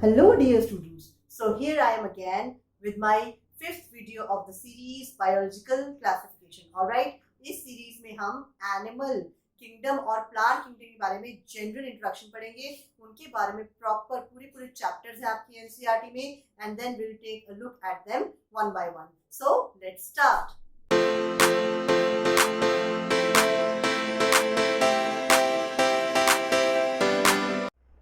Hello dear students. So here I am again with my fifth video of the series biological classification. Alright, इस series में हम animal kingdom और plant kingdom के बारे में general introduction पढ़ेंगे, उनके बारे में प्रॉपर पूरे चैप्टर्स हैं आपकी एनसीईआरटी में and then will take a look at them one by one. So let's start.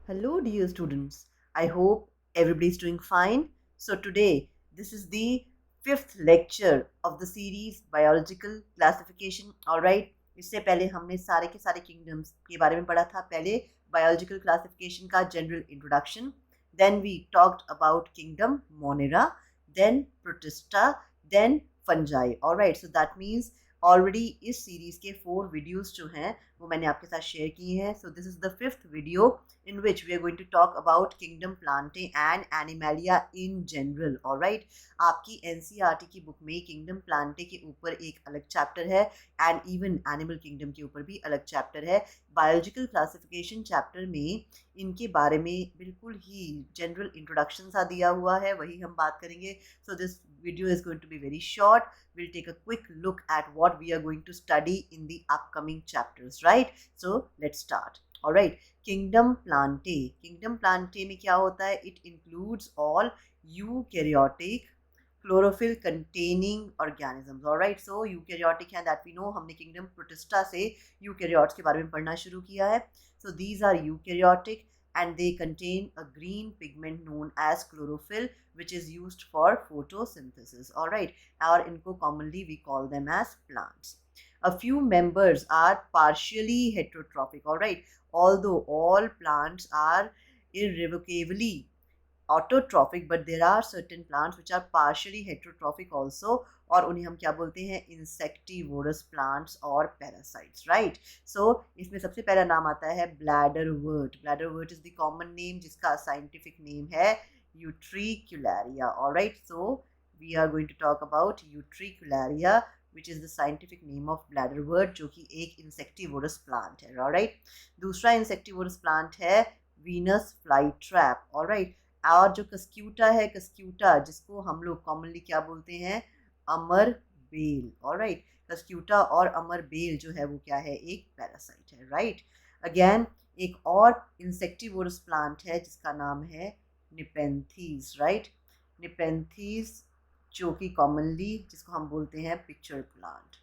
Hello dear students. I hope everybody is doing fine. So today this is the fifth lecture of the series biological classification. Alright, इससे पहले हमने सारे के सारे kingdoms के बारे में पढ़ा था. पहले biological classification का general introduction, then we talked about kingdom Monera, then Protista, then fungi. Alright, so that means already इस सीरीज के 4 वीडियोस जो हैं वो मैंने आपके साथ शेयर किए हैं. So this is the fifth video in which we are going to talk about kingdom Plantae and Animalia in general. Alright, आपकी NCERT की बुक में kingdom Plantae के ऊपर एक अलग चैप्टर है and even animal kingdom के ऊपर भी अलग चैप्टर है. बायोलॉजिकल क्लासिफिकेशन चैप्टर में इनके बारे में बिल्कुल ही जनरल इंट्रोडक्शन सा दिया हुआ है, वही हम बात करेंगे. So this video is going to be very short. We'll take a quick look at what we are going to study in the upcoming chapters, right? So let's start. All right, kingdom Plantae. Kingdom Plantae में क्या होता है? It includes all eukaryotic chlorophyll containing organisms. All right, so eukaryotic है that we know. हमने kingdom Protista से eukaryotes के बारे में पढ़ना शुरू किया है. So these are eukaryotic and they contain a green pigment known as chlorophyll, which is used for photosynthesis. All right, और इनको commonly we call them as plants. A few members are partially heterotrophic. All right, although all plants are irrevocably autotrophic, but there are certain plants which are partially heterotrophic also, और उन्हें हम क्या बोलते हैं? Insectivorous plants और parasites. Right, so इसमें सबसे पहला नाम आता है bladderwort. Bladderwort is the common name जिसका साइंटिफिक नेम है utricularia. Alright, so we are going to talk about utricularia which is the scientific name of bladderwort, जो कि एक इंसेक्टिवोरस प्लांट है. ऑलराइट, दूसरा इंसेक्टिवोरस प्लांट है वीनस फ्लाई ट्रैप. ऑलराइट, और जो कस्क्यूटा है, कस्क्यूटा जिसको हम लोग कॉमनली क्या बोलते हैं? अमर बेल. ऑलराइट, कस्क्यूटा और अमर बेल जो है वो क्या है? एक पैरासाइट है. राइट, अगेन एक और इंसेक्टिवोरस प्लांट है जिसका नाम है निपेंथीज. राइट, निपेंथीज जो कि कॉमनली जिसको हम बोलते हैं पिक्चर प्लांट.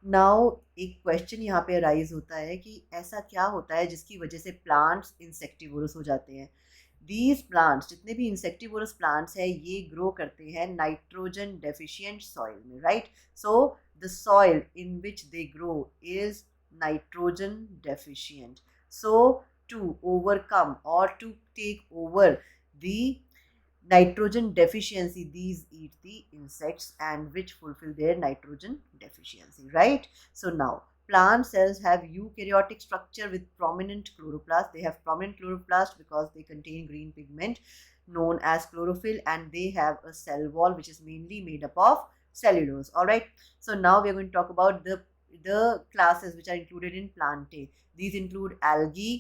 नाउ एक क्वेश्चन यहाँ पे अराइज होता है कि ऐसा क्या होता है जिसकी वजह से प्लांट्स इंसेक्टिवोरस हो जाते हैं? दीज प्लांट्स, जितने भी इंसेक्टिवोरस प्लांट्स हैं, ये ग्रो करते हैं नाइट्रोजन डेफिशिएंट सॉइल में. Right, so the soil in which they grow is nitrogen deficient. So to overcome और to take over the nitrogen deficiency, these eat the insects and which fulfill their nitrogen deficiency. Right, so now plant cells have eukaryotic structure with prominent chloroplast. They have prominent chloroplast because they contain green pigment known as chlorophyll, and they have a cell wall which is mainly made up of cellulose. All right, so now we are going to talk about the classes which are included in Plantae. These include algae,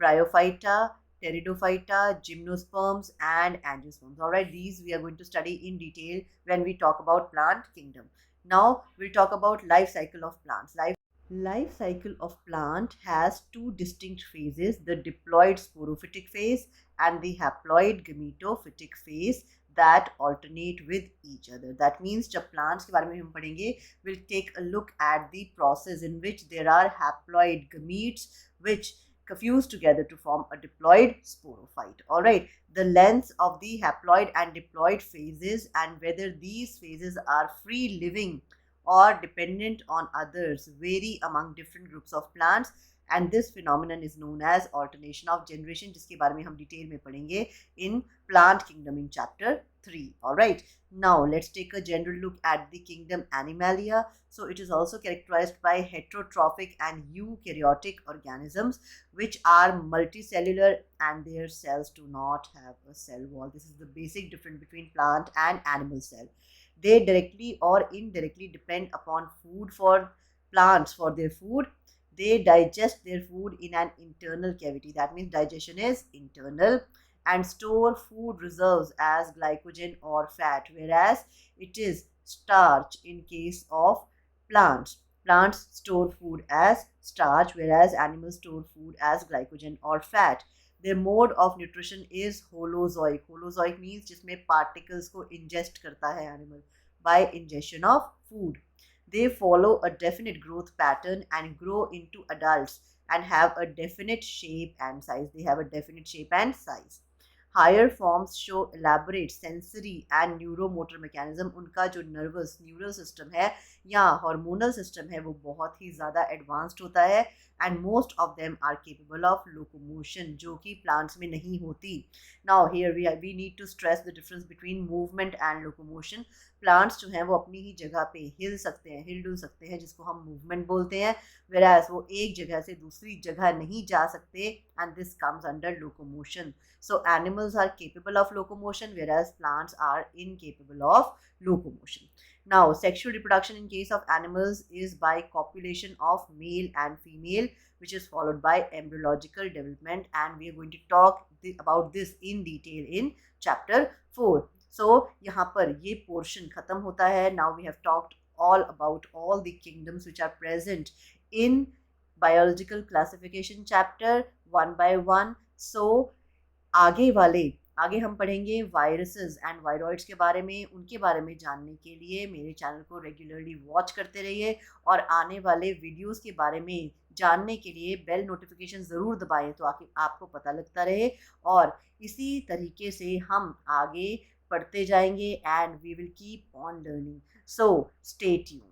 bryophyta, pteridophyta, gymnosperms and angiosperms. All right, these we are going to study in detail when we talk about plant kingdom. Now we'll talk about life cycle of plants. Life cycle of plant has two distinct phases: the diploid sporophytic phase and the haploid gametophytic phase that alternate with each other. That means जब plants के बारे में हम पढ़ेंगे, we'll take a look at the process in which there are haploid gametes which fuse together to form a diploid sporophyte. All right, the lengths of the haploid and diploid phases and whether these phases are free living or dependent on others vary among different groups of plants, and this phenomenon is known as alternation of generation, जिसके बारे में हम detail में पढ़ेंगे in plant kingdom in chapter 3. All right, now let's take a general look at the kingdom Animalia. So it is also characterized by heterotrophic and eukaryotic organisms which are multicellular and their cells do not have a cell wall. This is the basic difference between plant and animal cell. They directly or indirectly depend upon food for plants for their food. They digest their food in an internal cavity. That means digestion is internal. and store food reserves as glycogen or fat, whereas it is starch in case of plants. Plants store food as starch, whereas animals store food as glycogen or fat. Their mode of nutrition is holozoic. Holozoic means जिसमें particles को ingest करता है animal by ingestion of food. They follow a definite growth pattern and grow into adults and have a definite shape and size. They have a definite shape and size. Higher forms show elaborate sensory and neuromotor mechanism. उनका जो nervous neural system है या hormonal system है वो बहुत ही ज़्यादा advanced होता है and most of them are capable of locomotion जो कि plants में नहीं होती. Now here we need to stress the difference between movement and locomotion. Plants जो हैं वो अपनी ही जगह पे हिल सकते हैं, हिल डुल सकते हैं, जिसको हम मूवमेंट बोलते हैं, whereas वो एक जगह से दूसरी जगह नहीं जा सकते, and this comes under locomotion. So animals are capable of locomotion, whereas plants are incapable of locomotion. Now, sexual reproduction in case of animals is by copulation of male and female, which is followed by embryological development, and we are going to talk about this in detail in chapter 4. So यहाँ पर ये portion खत्म होता है. Now we have talked all about all the kingdoms which are present in biological classification chapter one by one. So आगे हम पढ़ेंगे viruses and viroids के बारे में. उनके बारे में जानने के लिए मेरे चैनल को रेगुलरली वॉच करते रहिए और आने वाले वीडियोस के बारे में जानने के लिए बेल नोटिफिकेशन ज़रूर दबाएं तो आपको पता लगता रहे. और इसी तरीके से हम आगे पढ़ते जाएंगे and we will keep on learning. So stay tuned.